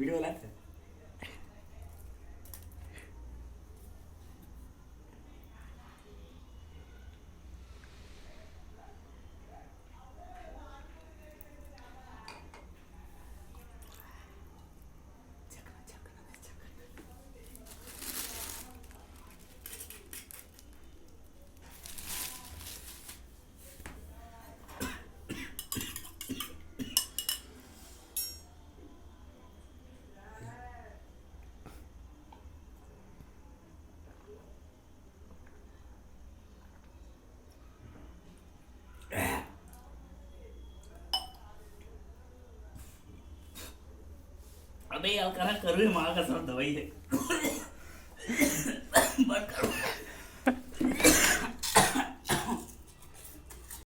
Video लागतात. अबे यार करा कर रहे माँ का सब दवाई है बंद करो.